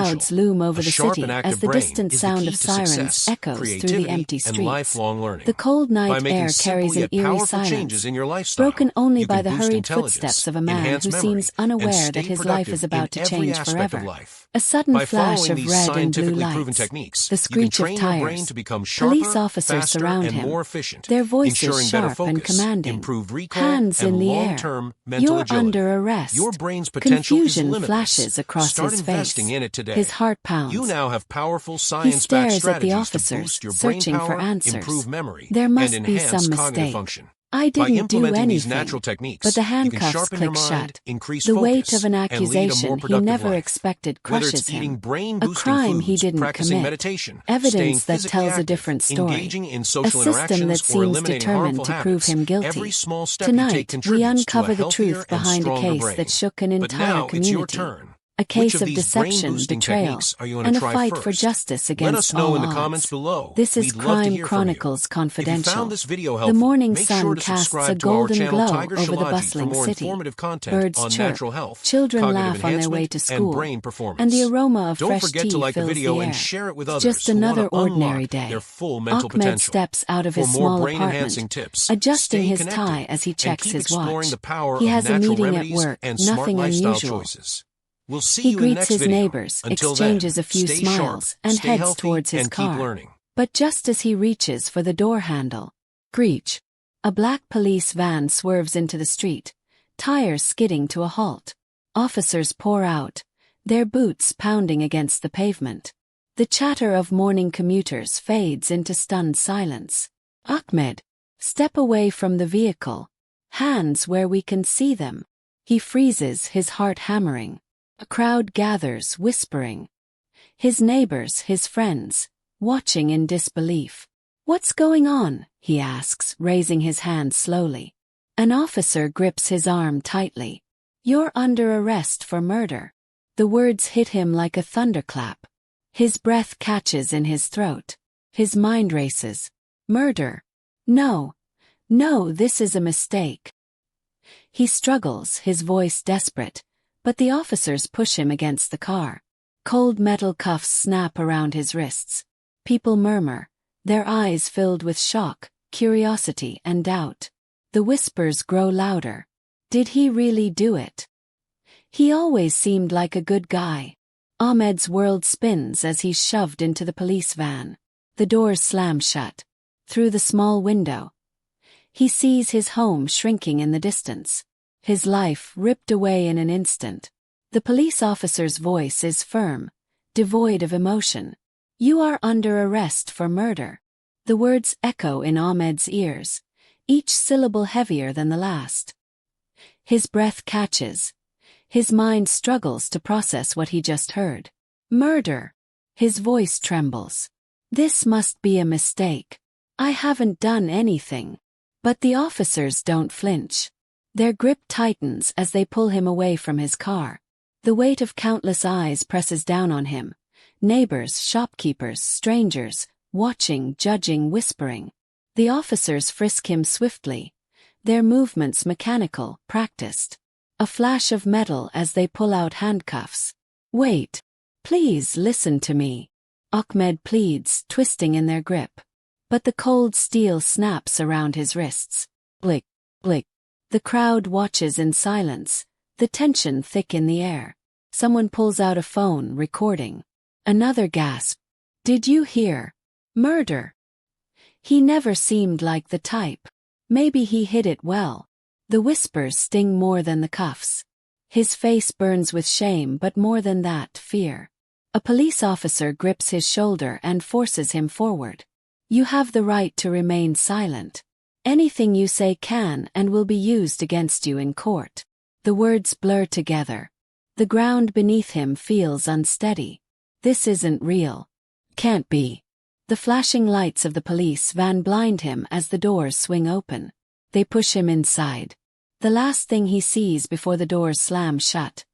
Clouds loom over the city as the distant sound of sirens echoes through the empty streets. The cold night air carries an eerie silence, broken only by the hurried footsteps of a man who seems unaware that his life is about to change forever. A sudden flash of red and blue lights, the screech of tires. Police officers surround him, their voices sharp and commanding, hands in the air. You're under arrest. Confusion flashes across his face. His heart pounds. He stares at the officers, searching for answers. There must be some mistake. I didn't do anything, but the handcuffs click shut. The weight of an accusation he never expected crushes him. A crime he didn't commit. Evidence that tells a different story. A system that seems determined to prove him guilty. Tonight, we uncover the truth behind a case that shook an entire community. A case of deception, betrayal, and a fight for justice against all odds. This is Crime Chronicles Confidential. The morning sun casts a golden glow over the bustling city. Birds chirp, children laugh on their way to school, and the aroma of fresh tea fills the air. Just another ordinary day. Ahmed steps out of his small apartment, adjusting his tie as he checks his watch. He has a meeting at work, nothing unusual. He greets his neighbors, exchanges a few smiles, and heads towards his car. But just as he reaches for the door handle, screech! A black police van swerves into the street, tires skidding to a halt. Officers pour out, their boots pounding against the pavement. The chatter of morning commuters fades into stunned silence. Ahmed, step away from the vehicle. Hands where we can see them. He freezes, his heart hammering. A crowd gathers, whispering. His neighbors, his friends, watching in disbelief. What's going on? He asks, raising his hand slowly. An officer grips his arm tightly. You're under arrest for murder. The words hit him like a thunderclap. His breath catches in his throat. His mind races. Murder? No. No, this is a mistake. He struggles, his voice desperate. But the officers push him against the car. Cold metal cuffs snap around his wrists. People murmur, their eyes filled with shock, curiosity, and doubt. The whispers grow louder. Did he really do it? He always seemed like a good guy. Ahmed's world spins as he's shoved into the police van. The doors slam shut. Through the small window, he sees his home shrinking in the distance. His life ripped away in an instant. The police officer's voice is firm, devoid of emotion. You are under arrest for murder. The words echo in Ahmed's ears, each syllable heavier than the last. His breath catches. His mind struggles to process what he just heard. Murder. His voice trembles. This must be a mistake. I haven't done anything. But the officers don't flinch. Their grip tightens as they pull him away from his car. The weight of countless eyes presses down on him. Neighbors, shopkeepers, strangers, watching, judging, whispering. The officers frisk him swiftly, their movements mechanical, practiced. A flash of metal as they pull out handcuffs. Wait. Please listen to me. Ahmed pleads, twisting in their grip. But the cold steel snaps around his wrists. Blick, blick. The crowd watches in silence, the tension thick in the air. Someone pulls out a phone, recording. Another gasp. Did you hear? Murder. He never seemed like the type. Maybe he hid it well. The whispers sting more than the cuffs. His face burns with shame, but more than that, fear. A police officer grips his shoulder and forces him forward. You have the right to remain silent. Anything you say can and will be used against you in court. The words blur together. The ground beneath him feels unsteady. This isn't real. Can't be. The flashing lights of the police van blind him as the doors swing open. They push him inside. The last thing he sees before the doors slam shut.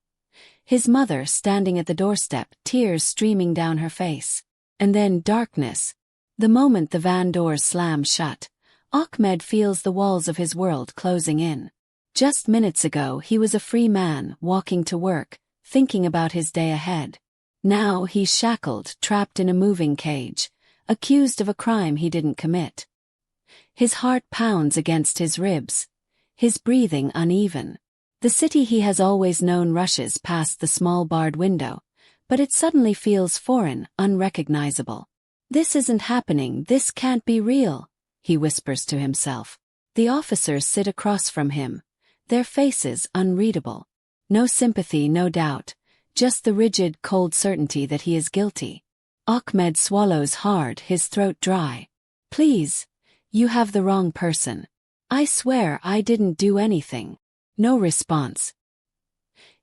His mother standing at the doorstep, tears streaming down her face. And then darkness. The moment the van doors slam shut, Ahmed feels the walls of his world closing in. Just minutes ago he was a free man, walking to work, thinking about his day ahead. Now he's shackled, trapped in a moving cage, accused of a crime he didn't commit. His heart pounds against his ribs, his breathing uneven. The city he has always known rushes past the small barred window, but it suddenly feels foreign, unrecognizable. This isn't happening, this can't be real, he whispers to himself. The officers sit across from him, their faces unreadable. No sympathy, no doubt, just the rigid, cold certainty that he is guilty. Ahmed swallows hard, his throat dry. Please, you have the wrong person. I swear I didn't do anything. No response.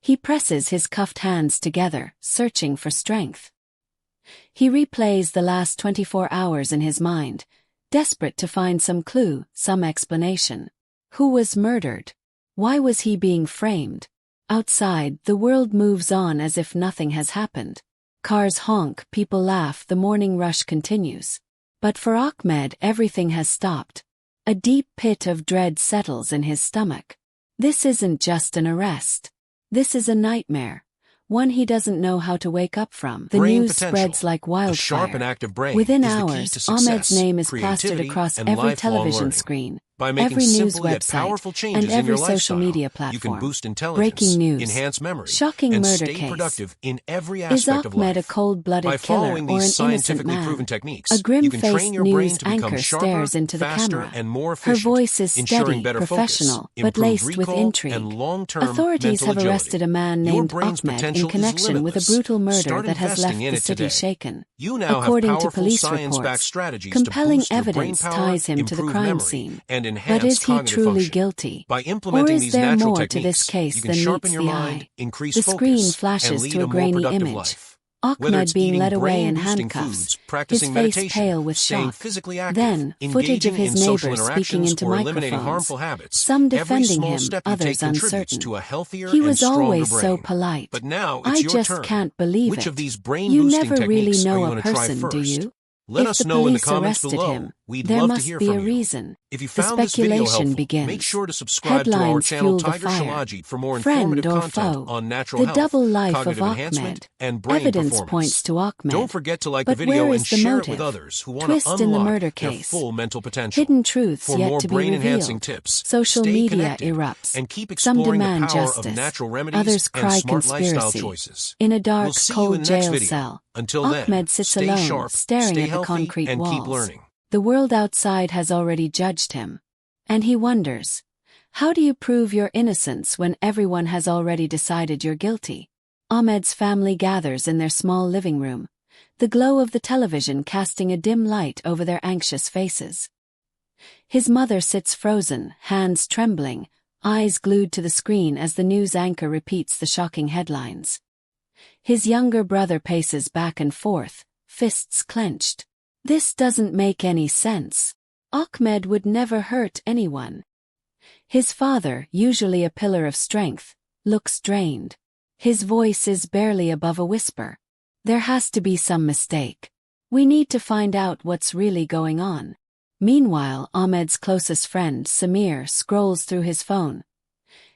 He presses his cuffed hands together, searching for strength. He replays the last 24 hours in his mind, desperate to find some clue, some explanation. Who was murdered? Why was he being framed? Outside, the world moves on as if nothing has happened. Cars honk, people laugh, the morning rush continues. But for Ahmed, everything has stopped. A deep pit of dread settles in his stomach. This isn't just an arrest. This is a nightmare, one he doesn't know how to wake up from. The news spreads like wildfire. Sharp and active brain Within is the key hours, to success, Ahmed's name is plastered across and every lifelong television learning. screen, By making every news simple yet powerful website, changes and in every your social lifestyle, media platform. you can boost intelligence, Breaking news, enhance memory, shocking and murder stay case. productive in every Is aspect of Ahmed life. a cold-blooded By killer following or an these innocent scientifically man? proven techniques, A you can train grim-faced your brain news to become anchor sharper, stares into the faster, camera. and more Her efficient, voice is ensuring steady, better professional, focus, but improved laced with recall, intrigue. and long-term Authorities mental have agility. arrested a man Your named brain's Ahmed in potential is connection with a limitless. brutal murder Start that has left investing in the it city today. shaken. You now According have to powerful police science-backed reports, strategies compelling to boost your brain evidence power, ties him to the improve crime memory, scene. and But enhance is he cognitive truly function. guilty? By Or implementing is these there natural more to this techniques, case you can than sharpen meets your the mind, eye? increase The screen focus, and flashes lead to a a more grainy productive image. life. Whether Ahmed it's being eating led away in brain-boosting handcuffs, foods, his practicing face meditation, pale with staying shock. physically active, Then, footage of engaging his in social neighbors speaking interactions, into or eliminating microphones, harmful habits, some every defending small him, step you take others contributes uncertain. to a healthier He and was stronger always brain. so polite. But now I it's your just turn. can't believe Which it. of these You brain-boosting never really techniques are know you a going to try person, do first? you? Let If us the know in the police comments arrested below. him, We'd there love to must hear be from a you. reason. If you The found this video speculation helpful, begins. make sure to subscribe to our Headlines channel fuel the Tiger fire. Shalaji for more Friend informative or content foe? on natural The health, double life of cognitive Ahmed. enhancement, and brain Evidence performance. points to Ahmed. Don't forget to like But the video where and is the share motive? it with others who want Twist to in the unlock murder their case. full mental potential. Hidden truths For yet more to be brain-enhancing revealed. tips, Social stay media connected erupts. and keep Some exploring the demand power justice. of natural remedies Others and cry smart lifestyle conspiracy. choices. In a dark, We'll see you in cold the next jail video. cell, Until then, Ahmed sits stay alone, sharp, staring stay at the healthy, concrete and walls. keep learning. The world outside has already judged him. And he wonders, how do you prove your innocence when everyone has already decided you're guilty? Ahmed's family gathers in their small living room, the glow of the television casting a dim light over their anxious faces. His mother sits frozen, hands trembling, eyes glued to the screen as the news anchor repeats the shocking headlines. His younger brother paces back and forth, fists clenched. This doesn't make any sense. Ahmed would never hurt anyone. His father, usually a pillar of strength, looks drained. His voice is barely above a whisper. There has to be some mistake. We need to find out what's really going on. Meanwhile, Ahmed's closest friend, Samir, scrolls through his phone,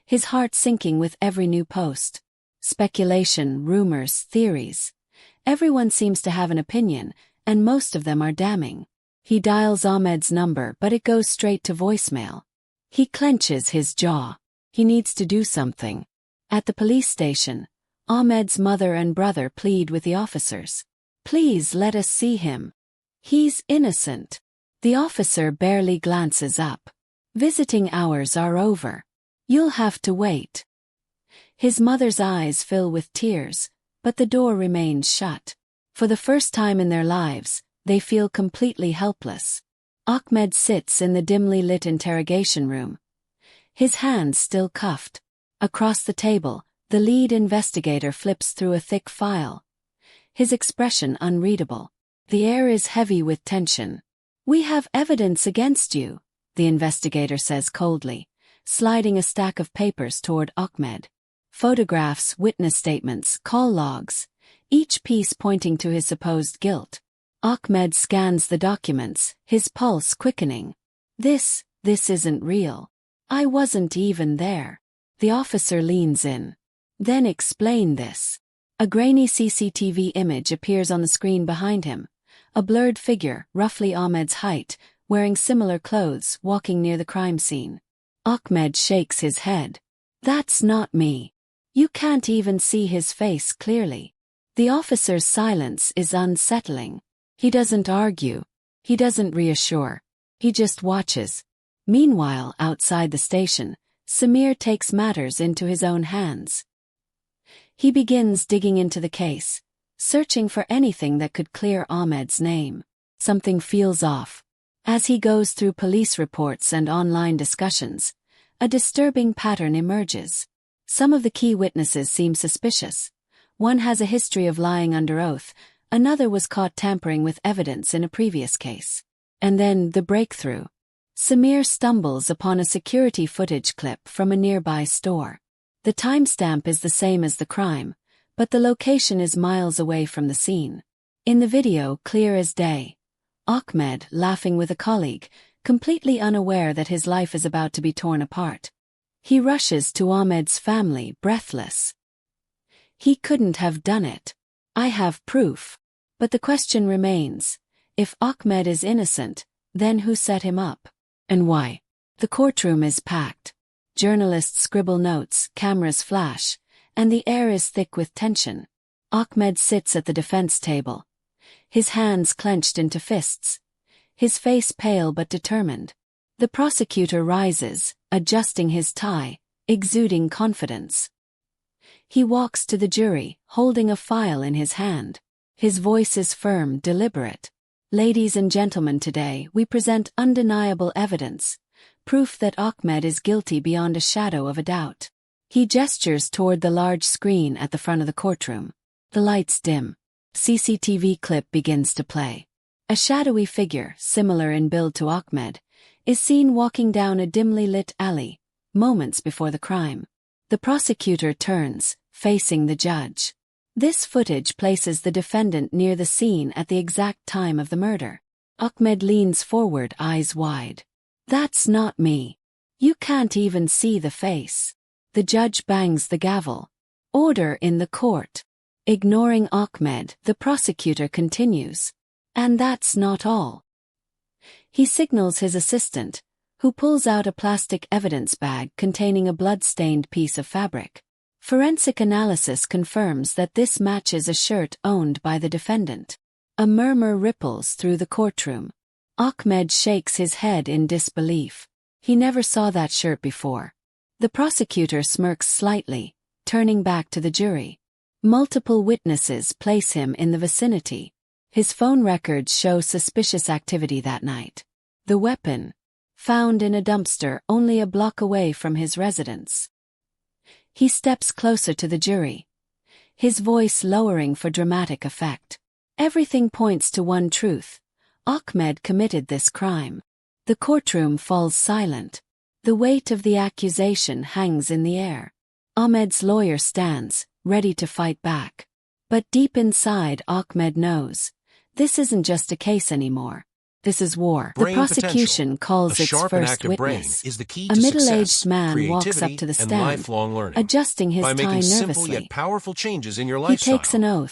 his heart sinking with every new post. Speculation, rumors, theories. Everyone seems to have an opinion, and most of them are damning. He dials Ahmed's number, but it goes straight to voicemail. He clenches his jaw. He needs to do something. At the police station, Ahmed's mother and brother plead with the officers. Please let us see him. He's innocent. The officer barely glances up. Visiting hours are over. You'll have to wait. His mother's eyes fill with tears, but the door remains shut. For the first time in their lives, they feel completely helpless. Ahmed sits in the dimly lit interrogation room, his hands still cuffed. Across the table, the lead investigator flips through a thick file, his expression unreadable. The air is heavy with tension. We have evidence against you, the investigator says coldly, sliding a stack of papers toward Ahmed. Photographs, witness statements, call logs, each piece pointing to his supposed guilt. Ahmed scans the documents, his pulse quickening. This isn't real. I wasn't even there. The officer leans in. Then explain this. A grainy CCTV image appears on the screen behind him. A blurred figure, roughly Ahmed's height, wearing similar clothes, walking near the crime scene. Ahmed shakes his head. That's not me. You can't even see his face clearly. The officer's silence is unsettling. He doesn't argue. He doesn't reassure. He just watches. Meanwhile, outside the station, Samir takes matters into his own hands. He begins digging into the case, searching for anything that could clear Ahmed's name. Something feels off. As he goes through police reports and online discussions, a disturbing pattern emerges. Some of the key witnesses seem suspicious. One has a history of lying under oath, another was caught tampering with evidence in a previous case. And then, the breakthrough. Samir stumbles upon a security footage clip from a nearby store. The timestamp is the same as the crime, but the location is miles away from the scene. In the video, clear as day, Ahmed laughing with a colleague, completely unaware that his life is about to be torn apart. He rushes to Ahmed's family, breathless. He couldn't have done it. I have proof. But the question remains, if Ahmed is innocent, then who set him up? And why? The courtroom is packed. Journalists scribble notes, cameras flash, and the air is thick with tension. Ahmed sits at the defense table, his hands clenched into fists, his face pale but determined. The prosecutor rises, adjusting his tie, exuding confidence. He walks to the jury, holding a file in his hand. His voice is firm, deliberate. Ladies and gentlemen, today we present undeniable evidence, proof that Ahmed is guilty beyond a shadow of a doubt. He gestures toward the large screen at the front of the courtroom. The lights dim. CCTV clip begins to play. A shadowy figure, similar in build to Ahmed, is seen walking down a dimly lit alley, moments before the crime. The prosecutor turns, facing the judge. This footage places the defendant near the scene at the exact time of the murder. Ahmed leans forward, eyes wide. That's not me. You can't even see the face. The judge bangs the gavel. Order in the court. Ignoring Ahmed, the prosecutor continues. And that's not all. He signals his assistant, who pulls out a plastic evidence bag containing a blood-stained piece of fabric. Forensic analysis confirms that this matches a shirt owned by the defendant. A murmur ripples through the courtroom. Ahmed shakes his head in disbelief. He never saw that shirt before. The prosecutor smirks slightly, turning back to the jury. Multiple witnesses place him in the vicinity. His phone records show suspicious activity that night. The weapon, found in a dumpster only a block away from his residence. He steps closer to the jury, his voice lowering for dramatic effect. Everything points to one truth. Ahmed committed this crime. The courtroom falls silent. The weight of the accusation hangs in the air. Ahmed's lawyer stands, ready to fight back. But deep inside, Ahmed knows, this isn't just a case anymore. This is war. The prosecution calls its first witness. A middle-aged man walks up to the stand, adjusting his tie nervously. He takes an oath,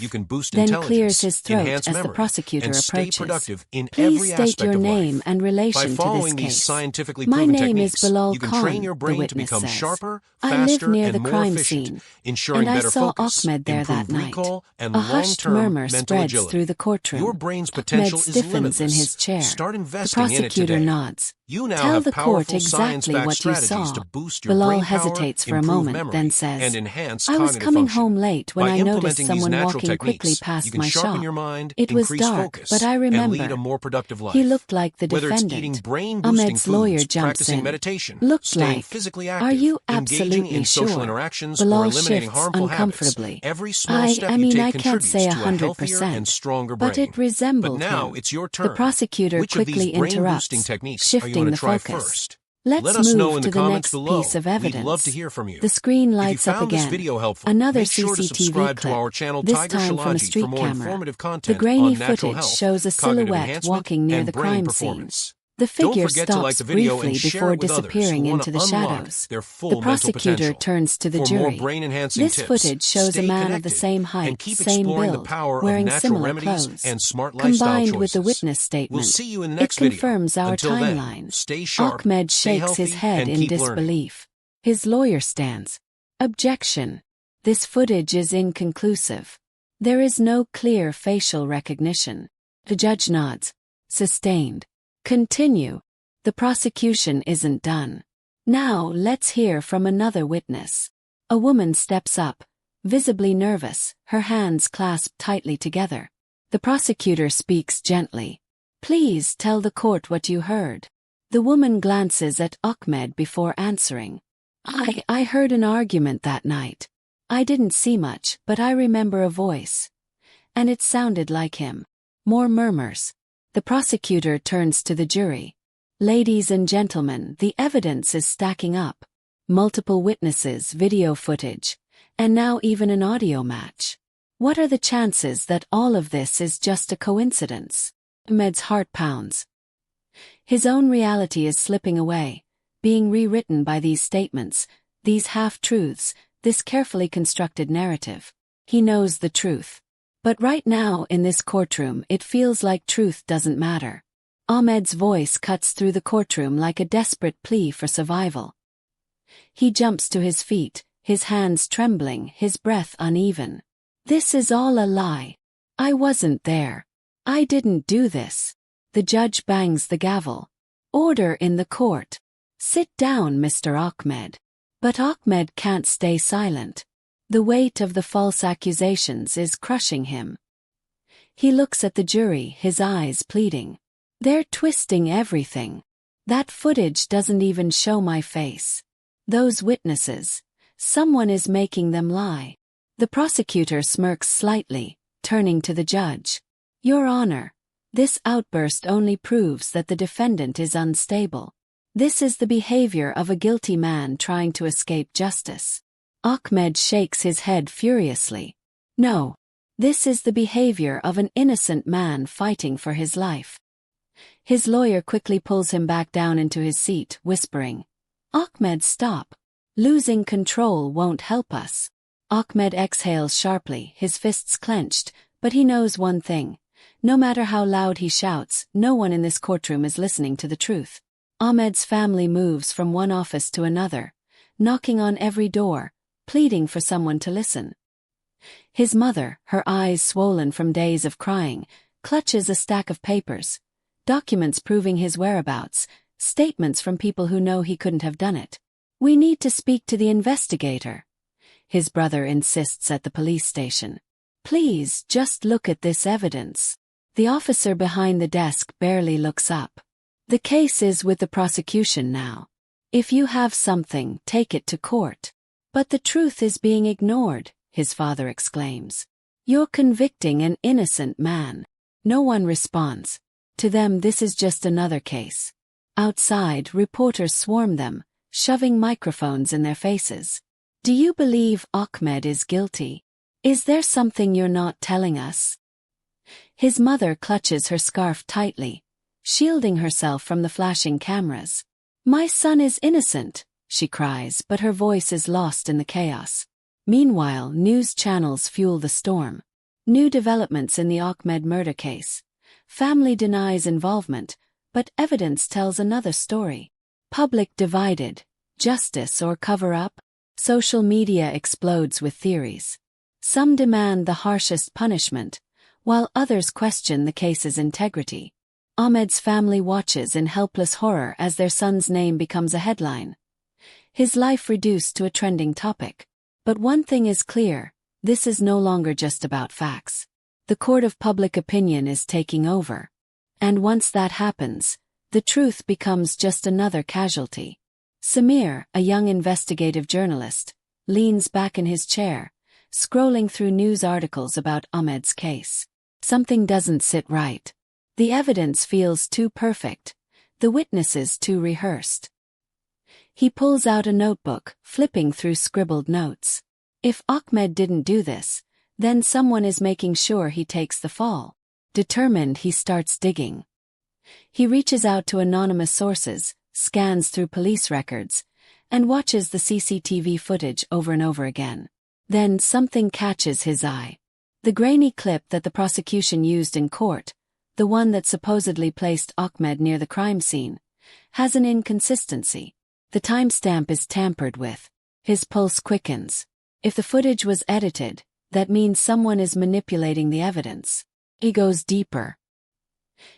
then clears his throat as the prosecutor approaches. Please state your name and relation to this case. My name is Bilal Khan, the witness says. I live near the crime scene, and I saw Ahmed there that night. A hushed murmur spreads through the courtroom. Ahmed stiffens in his chair. The prosecutor nods. Tell the court exactly what you saw. Bilal hesitates for a moment, then says, I was coming home late when I noticed someone walking quickly past my shop. It was dark, but I remember. He looked like the defendant. Ahmed's lawyer jumps in. Looked like. Are you absolutely sure? Bilal shifts uncomfortably. I can't say 100%, but it resembled him. The prosecutor quickly interrupts, shifting the focus. Let's move to the next piece of evidence. The screen lights up again. Another CCTV clip, this time from a street camera. The grainy footage shows a silhouette walking near the crime scene. The figure stops briefly before disappearing into the shadows. The prosecutor turns to the jury. This footage shows a man of the same height, same build, wearing similar clothes. Combined with the witness statement, it confirms our timeline. Ahmed shakes his head in disbelief. His lawyer stands. Objection. This footage is inconclusive. There is no clear facial recognition. The judge nods. Sustained. Continue. The prosecution isn't done. Now let's hear from another witness. A woman steps up, visibly nervous, her hands clasped tightly together. The prosecutor speaks gently. Please tell the court what you heard. The woman glances at Ahmed before answering. I heard an argument that night. I didn't see much, but I remember a voice. And it sounded like him. More murmurs. The prosecutor turns to the jury. Ladies and gentlemen, the evidence is stacking up. Multiple witnesses, video footage, and now even an audio match. What are the chances that all of this is just a coincidence? Ahmed's heart pounds. His own reality is slipping away, being rewritten by these statements, these half-truths, this carefully constructed narrative. He knows the truth. But right now in this courtroom it feels like truth doesn't matter. Ahmed's voice cuts through the courtroom like a desperate plea for survival. He jumps to his feet, his hands trembling, his breath uneven. This is all a lie. I wasn't there. I didn't do this. The judge bangs the gavel. Order in the court. Sit down, Mr. Ahmed. But Ahmed can't stay silent. The weight of the false accusations is crushing him. He looks at the jury, his eyes pleading. They're twisting everything. That footage doesn't even show my face. Those witnesses, someone is making them lie. The prosecutor smirks slightly, turning to the judge. Your Honor, this outburst only proves that the defendant is unstable. This is the behavior of a guilty man trying to escape justice. Ahmed shakes his head furiously. No, this is the behavior of an innocent man fighting for his life. His lawyer quickly pulls him back down into his seat, whispering, Ahmed, stop. Losing control won't help us. Ahmed exhales sharply, his fists clenched, but he knows one thing. No matter how loud he shouts, no one in this courtroom is listening to the truth. Ahmed's family moves from one office to another, knocking on every door, pleading for someone to listen. His mother, her eyes swollen from days of crying, clutches a stack of papers, documents proving his whereabouts, statements from people who know he couldn't have done it. We need to speak to the investigator. His brother insists at the police station. Please, just look at this evidence. The officer behind the desk barely looks up. The case is with the prosecution now. If you have something, take it to court. But the truth is being ignored, his father exclaims. You're convicting an innocent man. No one responds. To them this is just another case. Outside, reporters swarm them, shoving microphones in their faces. Do you believe Ahmed is guilty? Is there something you're not telling us? His mother clutches her scarf tightly, shielding herself from the flashing cameras. My son is innocent, she cries, but her voice is lost in the chaos. Meanwhile, news channels fuel the storm. New developments in the Ahmed murder case. Family denies involvement, but evidence tells another story. Public divided. Justice or cover-up? Social media explodes with theories. Some demand the harshest punishment, while others question the case's integrity. Ahmed's family watches in helpless horror as their son's name becomes a headline. His life reduced to a trending topic. But one thing is clear, this is no longer just about facts. The court of public opinion is taking over. And once that happens, the truth becomes just another casualty. Samir, a young investigative journalist, leans back in his chair, scrolling through news articles about Ahmed's case. Something doesn't sit right. The evidence feels too perfect, the witnesses too rehearsed. He pulls out a notebook, flipping through scribbled notes. If Ahmed didn't do this, then someone is making sure he takes the fall. Determined, he starts digging. He reaches out to anonymous sources, scans through police records, and watches the CCTV footage over and over again. Then something catches his eye. The grainy clip that the prosecution used in court, the one that supposedly placed Ahmed near the crime scene, has an inconsistency. The timestamp is tampered with. His pulse quickens. If the footage was edited, that means someone is manipulating the evidence. He goes deeper.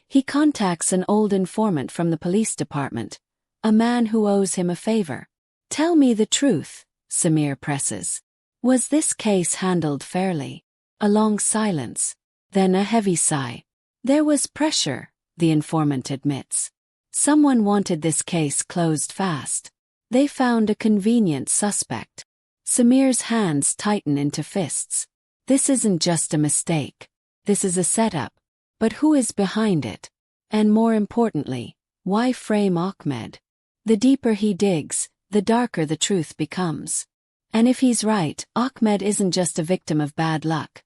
He contacts an old informant from the police department, a man who owes him a favor. "Tell me the truth," Samir presses. "Was this case handled fairly?" A long silence, then a heavy sigh. "There was pressure," the informant admits. "Someone wanted this case closed fast. They found a convenient suspect." Samir's hands tighten into fists. This isn't just a mistake. This is a setup. But who is behind it? And more importantly, why frame Ahmed? The deeper he digs, the darker the truth becomes. And if he's right, Ahmed isn't just a victim of bad luck.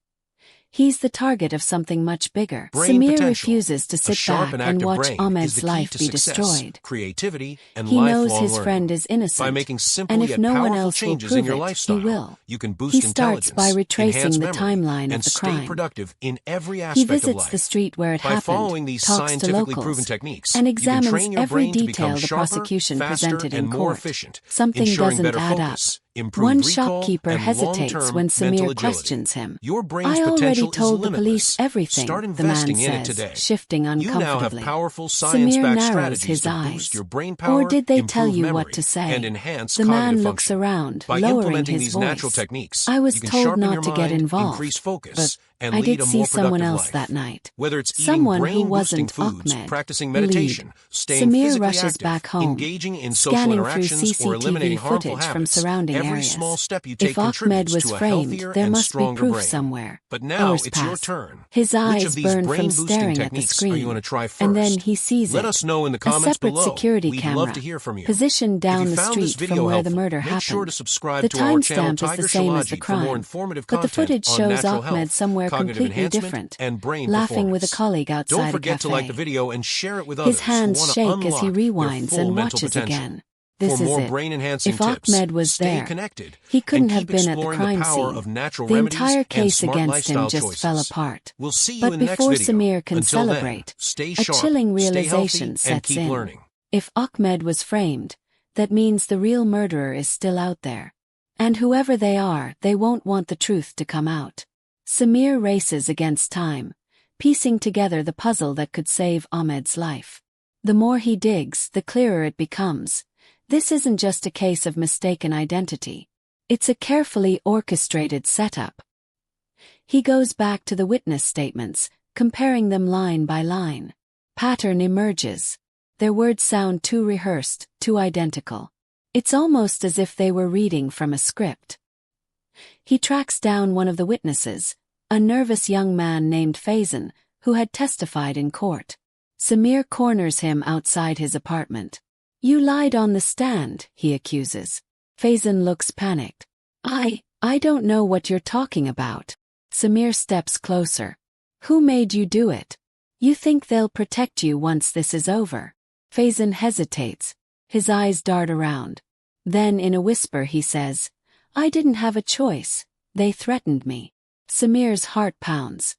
He's the target of something much bigger. Samir refuses to sit back and watch Ahmed's life be destroyed. Creativity and he knows lifelong his learning. friend is innocent, By making simple and if yet no one powerful else will changes prove in your it, lifestyle, he will. you can boost He starts by intelligence, retracing enhance the memory, timeline of and the stay crime. productive in every He aspect of visits life. the street where it By happened, following these talks to scientifically locals, proven techniques, and you can examines train your every brain to become detail the sharper, prosecution faster, presented in and more court. efficient, Something ensuring doesn't better add focus, up. improved One recall, shopkeeper and hesitates long-term when mental Samir agility. questions him. Your brain's "I already potential told is the limitless. police everything," Start the man investing in it says, today. shifting You now have uncomfortably. powerful Samir science-backed narrows strategies his to eyes. boost your brain Or power, did they tell improve you memory, what to say? and enhance The cognitive man looks function. around, By lowering implementing his these voice. natural techniques, "I was you can told sharpen not your to mind, get involved, increase focus, but and I lead did a see more someone productive else life. that night." Whether it's eating Someone who brain-boosting wasn't foods, Ahmed. practicing Lead. meditation, staying Samir physically rushes active, back home, engaging in social scanning through interactions, or eliminating CCTV harmful footage from habits, surrounding every areas. small step you take If Ahmed contributes was to a framed, healthier there and must be stronger proof brain. somewhere. But now Hours it's your pass. turn. His Which eyes of these burn from brain-boosting staring at the techniques are screen, you going to try first? and then he sees Let it. us know in the A comments separate below. security We'd camera, love to hear from you. positioned down If you the found this street video from where helpful, the murder make happened. sure to subscribe The to our channel timestamp is Tiger the same as the Shalaji for more crime, informative but the content footage on shows natural Ahmed health, somewhere cognitive completely enhancement, different, and brain laughing with a performance. colleague outside Don't a forget to like cafe. the video and share it with His others who hands want to shake as he unlock their rewinds full and mental watches potential. again. This For is more it. brain-enhancing If tips, Ahmed was stay there, connected he couldn't and have keep been at the exploring crime the power scene. of natural The remedies entire and case smart against him lifestyle just choices. fell apart. We'll see you But in the next before video. Samir can Until celebrate, then, stay a sharp, chilling stay realization healthy, sets and keep in. learning. If Ahmed was framed, that means the real murderer is still out there. And whoever they are, they won't want the truth to come out. Samir races against time, piecing together the puzzle that could save Ahmed's life. The more he digs, the clearer it becomes. This isn't just a case of mistaken identity. It's a carefully orchestrated setup. He goes back to the witness statements, comparing them line by line. Pattern emerges. Their words sound too rehearsed, too identical. It's almost as if they were reading from a script. He tracks down one of the witnesses, a nervous young man named Fazen, who had testified in court. Samir corners him outside his apartment. "You lied on the stand," he accuses. Fazen looks panicked. I don't know what you're talking about." Samir steps closer. "Who made you do it? You think they'll protect you once this is over?" Fazen hesitates. His eyes dart around. Then in a whisper he says, "I didn't have a choice. They threatened me." Samir's heart pounds.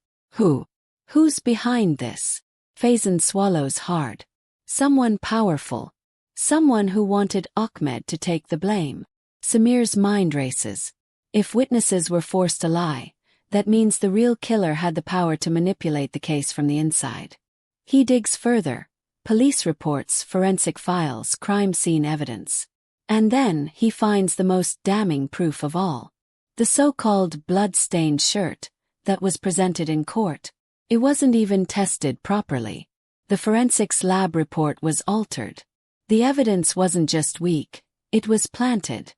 Who's behind this? Fazen swallows hard. Someone powerful. Someone who wanted Ahmed to take the blame. Samir's mind races. If witnesses were forced to lie, that means the real killer had the power to manipulate the case from the inside. He digs further. Police reports, forensic files, crime scene evidence. And then he finds the most damning proof of all. The so-called blood-stained shirt that was presented in court. It wasn't even tested properly. The forensics lab report was altered. The evidence wasn't just weak, it was planted.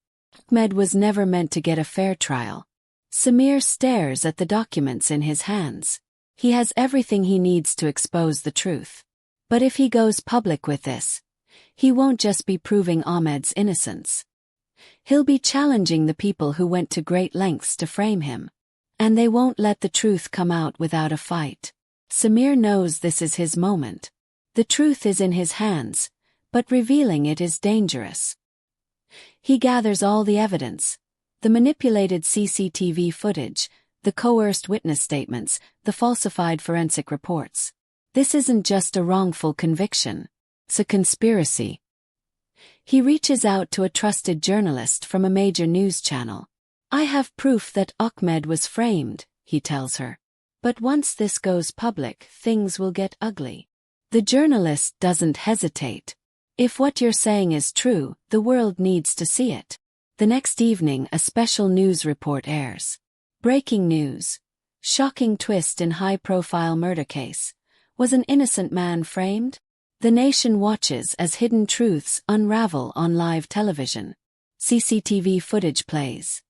Ahmed was never meant to get a fair trial. Samir stares at the documents in his hands. He has everything he needs to expose the truth. But if he goes public with this, he won't just be proving Ahmed's innocence. He'll be challenging the people who went to great lengths to frame him. And they won't let the truth come out without a fight. Samir knows this is his moment. The truth is in his hands, but revealing it is dangerous. He gathers all the evidence: the manipulated CCTV footage, the coerced witness statements, the falsified forensic reports. This isn't just a wrongful conviction. It's a conspiracy. He reaches out to a trusted journalist from a major news channel. "I have proof that Ahmed was framed," he tells her. "But once this goes public, things will get ugly." The journalist doesn't hesitate. "If what you're saying is true, the world needs to see it." The next evening, a special news report airs. Breaking news. Shocking twist in high-profile murder case. Was an innocent man framed? The nation watches as hidden truths unravel on live television. CCTV footage plays.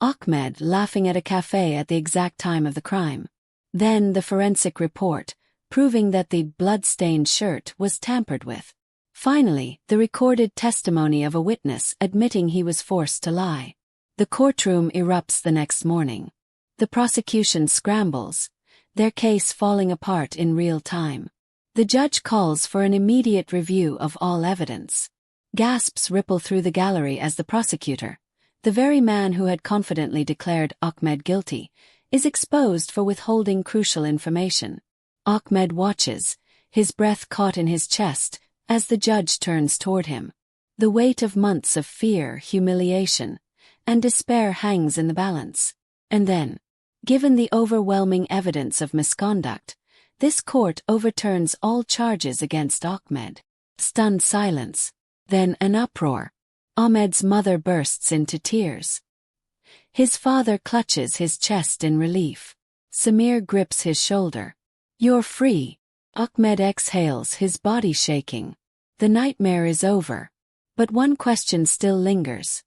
Ahmed laughing at a cafe at the exact time of the crime. Then the forensic report, proving that the blood-stained shirt was tampered with. Finally, the recorded testimony of a witness admitting he was forced to lie. The courtroom erupts the next morning. The prosecution scrambles, their case falling apart in real time. The judge calls for an immediate review of all evidence. Gasps ripple through the gallery as the prosecutor, the very man who had confidently declared Ahmed guilty, is exposed for withholding crucial information. Ahmed watches, his breath caught in his chest, as the judge turns toward him. The weight of months of fear, humiliation, and despair hangs in the balance. And then, given the overwhelming evidence of misconduct, this court overturns all charges against Ahmed. Stunned silence. Then an uproar. Ahmed's mother bursts into tears. His father clutches his chest in relief. Samir grips his shoulder. "You're free." Ahmed exhales, his body shaking. The nightmare is over. But one question still lingers.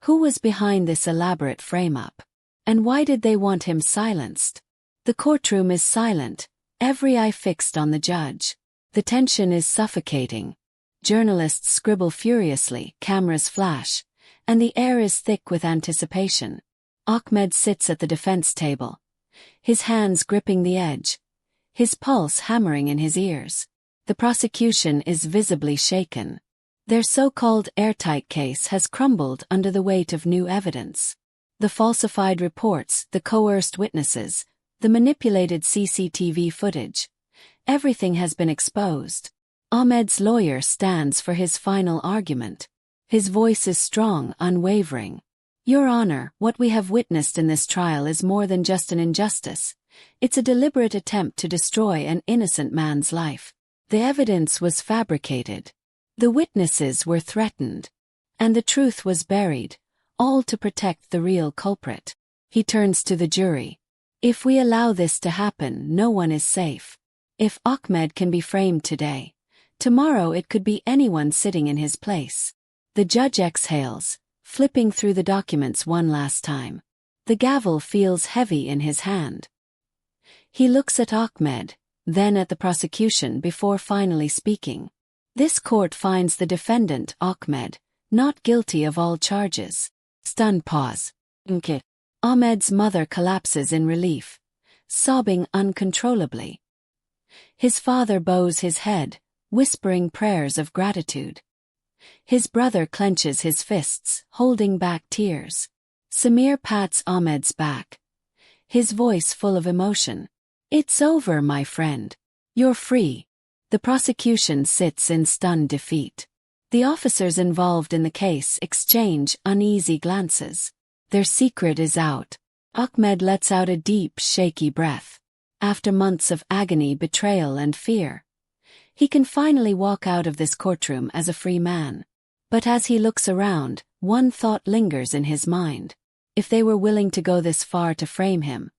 Who was behind this elaborate frame-up? And why did they want him silenced? The courtroom is silent, every eye fixed on the judge. The tension is suffocating. Journalists scribble furiously, cameras flash, and the air is thick with anticipation. Ahmed sits at the defense table, his hands gripping the edge, his pulse hammering in his ears. The prosecution is visibly shaken. Their so-called airtight case has crumbled under the weight of new evidence. The falsified reports, the coerced witnesses, the manipulated CCTV footage. Everything has been exposed. Ahmed's lawyer stands for his final argument. His voice is strong, unwavering. "Your Honor, what we have witnessed in this trial is more than just an injustice. It's a deliberate attempt to destroy an innocent man's life. The evidence was fabricated. The witnesses were threatened. And the truth was buried, all to protect the real culprit." He turns to the jury. "If we allow this to happen, no one is safe. If Ahmed can be framed today, tomorrow it could be anyone sitting in his place." The judge exhales, flipping through the documents one last time. The gavel feels heavy in his hand. He looks at Ahmed, then at the prosecution before finally speaking. This court finds the defendant, Ahmed, not guilty of all charges. Stunned pause. Ahmed's mother collapses in relief, sobbing uncontrollably. His father bows his head, whispering prayers of gratitude. His brother clenches his fists, holding back tears. Samir pats Ahmed's back, his voice full of emotion. "It's over, my friend. You're free." The prosecution sits in stunned defeat. The officers involved in the case exchange uneasy glances. Their secret is out. Ahmed lets out a deep, shaky breath. After months of agony, betrayal, and fear, he can finally walk out of this courtroom as a free man. But as he looks around, one thought lingers in his mind. If they were willing to go this far to frame him,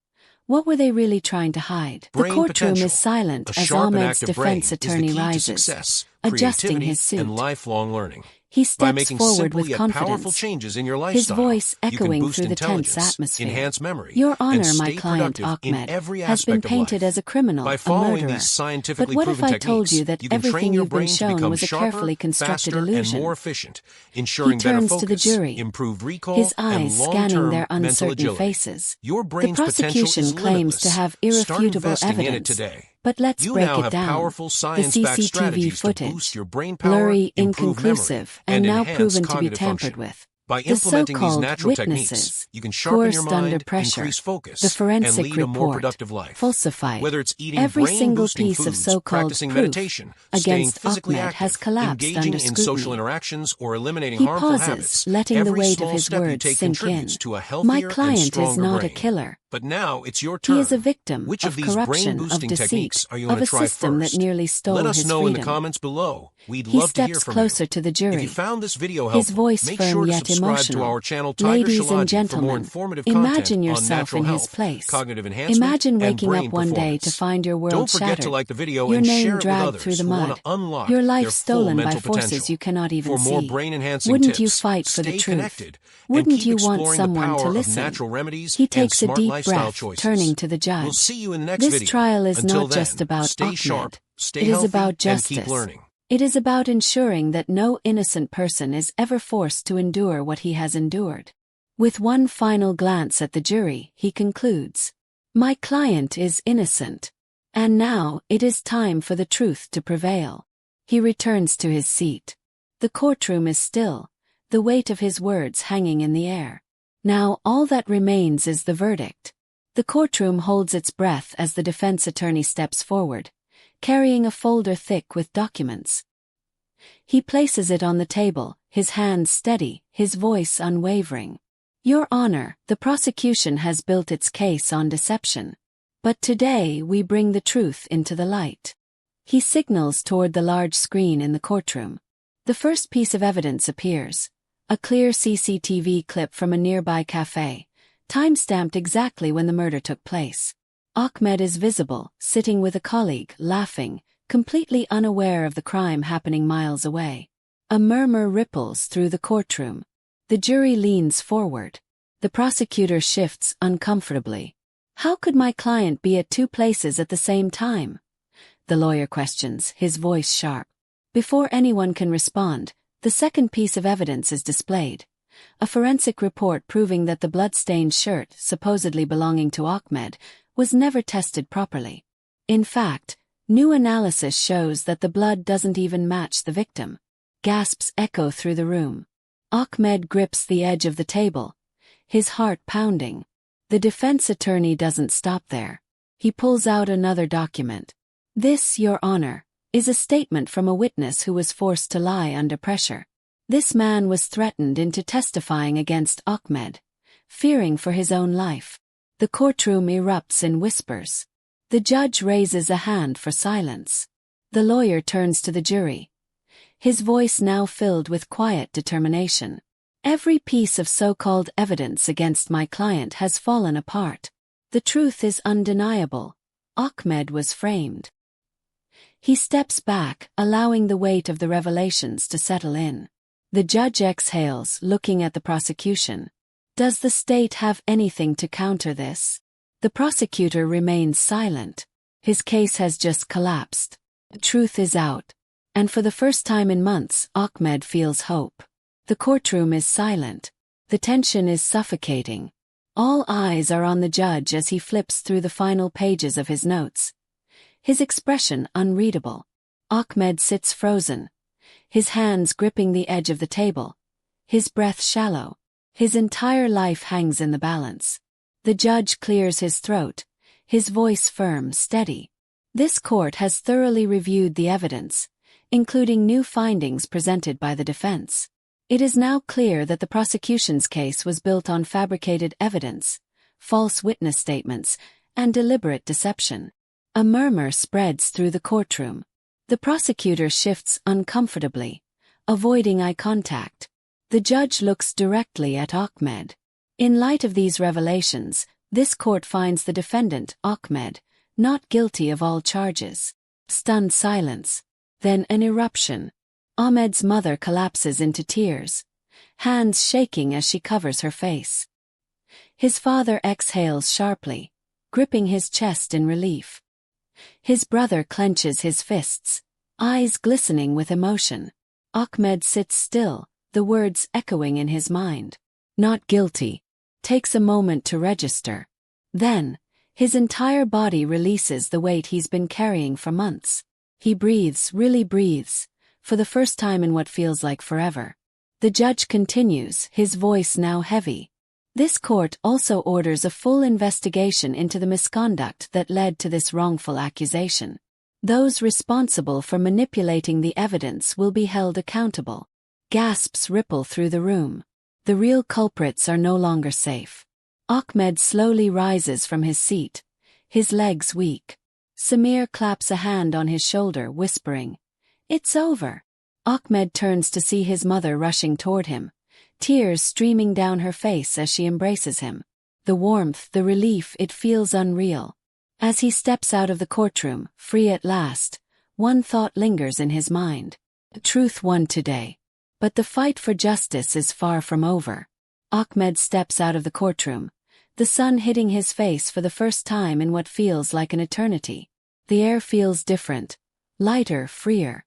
what were they really trying to hide? The courtroom is silent as Ahmed's defense attorney rises, adjusting his suit. And lifelong learning. He steps forward with confidence, powerful changes in your his voice echoing through the tense atmosphere. Enhance memory, "Your Honor, and my stay client productive Ahmed in every has been aspect of painted life. as a criminal, By a following murderer. these scientifically But what if proven I told you that techniques, you can everything train your you've been brain to shown become was a sharper, carefully constructed faster, illusion?" and more efficient, ensuring He better turns focus, to the jury, improved recall, his and eyes scanning long-term their mental uncertain agility. faces. Your The brain's potential prosecution is claims limitless. to have Start irrefutable investing in it evidence, today. But let's break now it have down. powerful The science-backed CCTV strategies to footage, boost your brain power, blurry, improve memory, inconclusive, and now enhance proven to be cognitive tampered function. with. By The implementing these so-called natural techniques, witnesses, you can sharpen your coerced under mind, pressure, increase focus, the and forensic lead a more report, productive life. falsified. Whether it's eating Every single brain-boosting piece of foods, so-called practicing proof meditation, staying against physically Ahmed has active, collapsed engaging under in social scrutiny. interactions, or eliminating He harmful pauses, habits, letting the every weight of small his step you words take sink in. contributes to a My healthier and client is stronger not brain. a killer. But now it's your turn. He is a victim Which of of these corruption, of brain-boosting deceit, techniques are you of going a to try system that first? nearly stole Let us his know freedom. in the comments below. We'd He love to hear steps from closer you. to the If you jury, found this video his helpful, voice make firm sure to yet subscribe emotional. to our channel Tiger Ladies and Shalaji for more gentlemen, informative imagine content on yourself natural in his health, place. cognitive enhancement, Imagine and waking brain up one day to performance. find your world Don't forget shattered, to like the video your and name share it with dragged through others the who want mud, to unlock your life their full stolen by mental forces potential. you cannot even For more see. brain-enhancing Wouldn't tips, you fight for the stay truth? connected Wouldn't and keep you want exploring the someone to power of listen? natural remedies He and takes a smart deep lifestyle breath, choices. turning to the judge. We'll see you in the next This video. trial is Until not just then, about stay Ahmed. sharp, stay It is healthy, about and justice. keep learning. It is about ensuring that no innocent person is ever forced to endure what he has endured. With one final glance at the jury, he concludes, "My client is innocent. And now, it is time for the truth to prevail." He returns to his seat. The courtroom is still, the weight of his words hanging in the air. Now all that remains is the verdict. The courtroom holds its breath as the defense attorney steps forward, carrying a folder thick with documents. He places it on the table, his hands steady, his voice unwavering. "Your Honor, the prosecution has built its case on deception. But today we bring the truth into the light." He signals toward the large screen in the courtroom. The first piece of evidence appears. A clear CCTV clip from a nearby cafe, time-stamped exactly when the murder took place. Ahmed is visible, sitting with a colleague, laughing, completely unaware of the crime happening miles away. A murmur ripples through the courtroom. The jury leans forward. The prosecutor shifts uncomfortably. "How could my client be at two places at the same time?" The lawyer questions, his voice sharp. Before anyone can respond, the second piece of evidence is displayed. A forensic report proving that the blood-stained shirt, supposedly belonging to Ahmed, was never tested properly. In fact, new analysis shows that the blood doesn't even match the victim. Gasps echo through the room. Ahmed grips the edge of the table, his heart pounding. The defense attorney doesn't stop there. He pulls out another document. "This, Your Honor, is a statement from a witness who was forced to lie under pressure. This man was threatened into testifying against Ahmed, fearing for his own life." The courtroom erupts in whispers. The judge raises a hand for silence. The lawyer turns to the jury, his voice now filled with quiet determination. "Every piece of so-called evidence against my client has fallen apart. The truth is undeniable. Ahmed was framed." He steps back, allowing the weight of the revelations to settle in. The judge exhales, looking at the prosecution. Does the state have anything to counter this? The prosecutor remains silent. His case has just collapsed. The truth is out. And for the first time in months, Ahmed feels hope. The courtroom is silent. The tension is suffocating. All eyes are on the judge as he flips through the final pages of his notes. His expression unreadable. Ahmed sits frozen, his hands gripping the edge of the table, his breath shallow. His entire life hangs in the balance. The judge clears his throat, his voice firm, steady. "This court has thoroughly reviewed the evidence, including new findings presented by the defense. It is now clear that the prosecution's case was built on fabricated evidence, false witness statements, and deliberate deception." A murmur spreads through the courtroom. The prosecutor shifts uncomfortably, avoiding eye contact. The judge looks directly at Ahmed. In light of these revelations, this court finds the defendant, Ahmed, not guilty of all charges. Stunned silence. Then an eruption. Ahmed's mother collapses into tears, hands shaking as she covers her face. His father exhales sharply, gripping his chest in relief. His brother clenches his fists, eyes glistening with emotion. Ahmed sits still, the words echoing in his mind. "Not guilty," takes a moment to register. Then, His entire body releases the weight he's been carrying for months. He breathes, really breathes, for the first time in what feels like forever. The judge continues, his voice now heavy. This court also orders a full investigation into the misconduct that led to this wrongful accusation. Those responsible for manipulating the evidence will be held accountable. Gasps ripple through the room. The real culprits are no longer safe. Ahmed slowly rises from his seat, his legs weak. Samir claps a hand on his shoulder, whispering, "It's over." Ahmed turns to see his mother rushing toward him, tears streaming down her face as she embraces him. The warmth, the relief, it feels unreal. As he steps out of the courtroom, free at last, one thought lingers in his mind. Truth won today. But the fight for justice is far from over. Ahmed steps out of the courtroom, the sun hitting his face for the first time in what feels like an eternity. The air feels different, lighter, freer.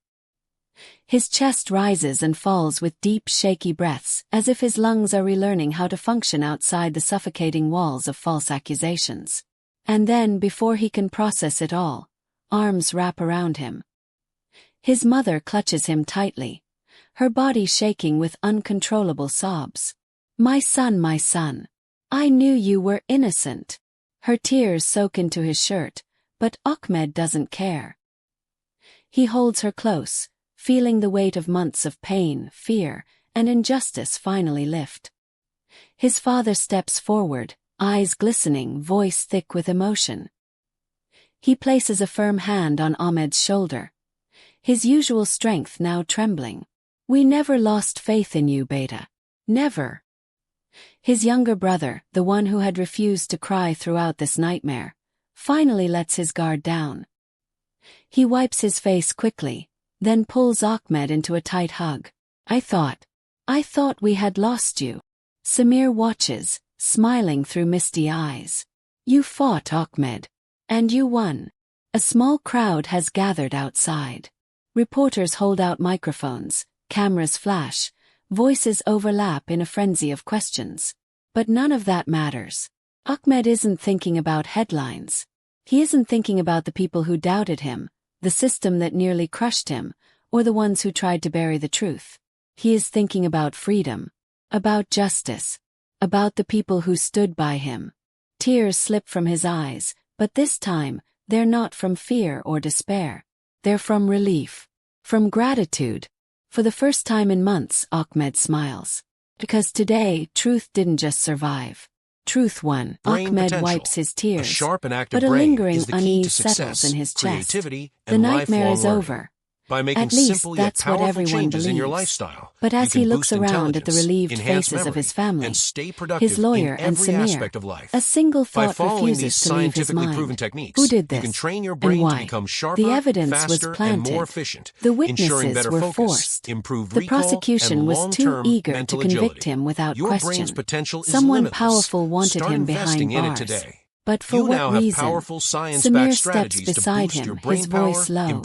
His chest rises and falls with deep, shaky breaths, as if his lungs are relearning how to function outside the suffocating walls of false accusations. And then, before he can process it all, arms wrap around him. His mother clutches him tightly, her body shaking with uncontrollable sobs. My son, I knew you were innocent." Her tears soak into his shirt, but Ahmed doesn't care. He holds her close, feeling the weight of months of pain, fear, and injustice finally lift. His father steps forward, eyes glistening, voice thick with emotion. He places a firm hand on Ahmed's shoulder, his usual strength now trembling. "We never lost faith in you, Beta. Never." His younger brother, the one who had refused to cry throughout this nightmare, finally lets his guard down. He wipes his face quickly, then pulls Ahmed into a tight hug. I thought we had lost you." Samir watches, smiling through misty eyes. "You fought, Ahmed. And you won." A small crowd has gathered outside. Reporters hold out microphones, cameras flash, voices overlap in a frenzy of questions. But none of that matters. Ahmed isn't thinking about headlines. He isn't thinking about the people who doubted him, the system that nearly crushed him, or the ones who tried to bury the truth. He is thinking about freedom, about justice, about the people who stood by him. Tears slip from his eyes, but this time, they're not from fear or despair. They're from relief, from gratitude. For the first time in months, Ahmed smiles. Because today, truth didn't just survive. Truth won. Ahmed wipes his tears, but a lingering unease settles in his chest. The nightmare is over. At least that's what everyone believes. But as he looks around at the relieved faces of his family, his lawyer and Samir, a single thought refuses to leave his mind. Who did this? And why? The evidence was planted. The witnesses were forced. The prosecution was too eager to convict him without question. Someone powerful wanted him behind bars. But for what reason? Samir steps beside him, his voice low.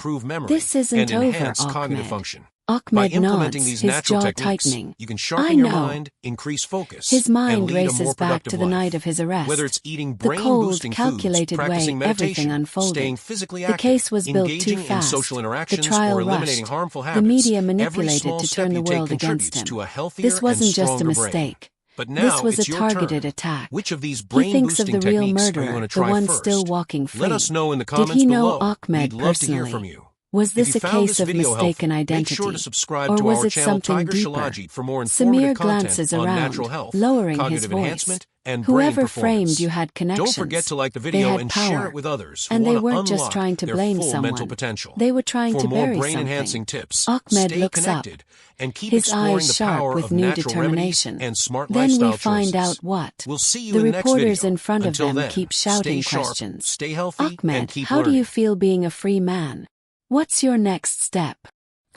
"This isn't over, Ahmed." Ahmed nods, his jaw tightening. "I know." His mind races back to the night of his arrest. The cold, calculated way everything unfolded. The case was built too fast. The trial rushed. The media manipulated to turn the world against him. This wasn't just a mistake. This was a targeted attack. He thinks of the real murderer, the one still walking free. Did he know Ahmed personally? Was this a case of mistaken identity, or was it something deeper? Samir glances around, lowering his voice. Whoever framed you had connections. They had power. And they weren't just trying to blame someone. They were trying to bury something. Ahmed looks up, his eyes sharp with new determination. Then we find out what. The reporters in front of them keep shouting questions. Ahmed, how do you feel being a free man? What's your next step?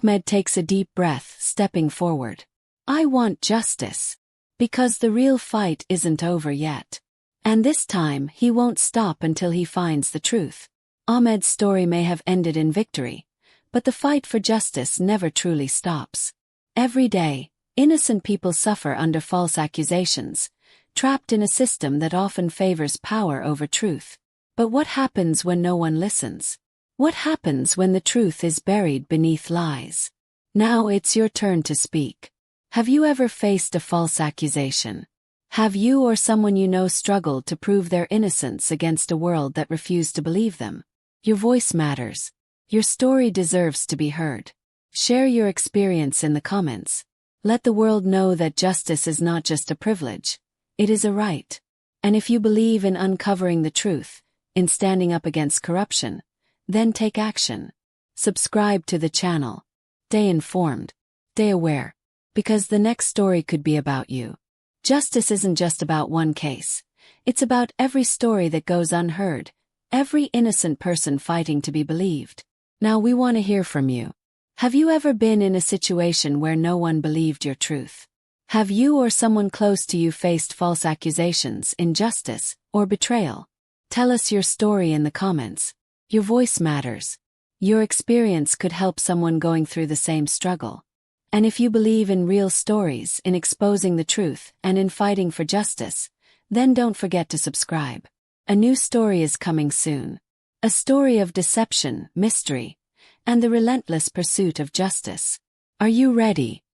Ahmed takes a deep breath, stepping forward. I want justice. Because the real fight isn't over yet. And this time, he won't stop until he finds the truth. Ahmed's story may have ended in victory, but the fight for justice never truly stops. Every day, innocent people suffer under false accusations, trapped in a system that often favors power over truth. But what happens when no one listens? What happens when the truth is buried beneath lies? Now it's your turn to speak. Have you ever faced a false accusation? Have you or someone you know struggled to prove their innocence against a world that refused to believe them? Your voice matters. Your story deserves to be heard. Share your experience in the comments. Let the world know that justice is not just a privilege, it is a right. And if you believe in uncovering the truth, in standing up against corruption, then take action. Subscribe to the channel. Stay informed. Stay aware. Because the next story could be about you. Justice isn't just about one case. It's about every story that goes unheard, every innocent person fighting to be believed. Now we want to hear from you. Have you ever been in a situation where no one believed your truth? Have you or someone close to you faced false accusations, injustice, or betrayal? Tell us your story in the comments. Your voice matters. Your experience could help someone going through the same struggle. And if you believe in real stories, in exposing the truth, and in fighting for justice, then don't forget to subscribe. A new story is coming soon. A story of deception, mystery, and the relentless pursuit of justice. Are you ready?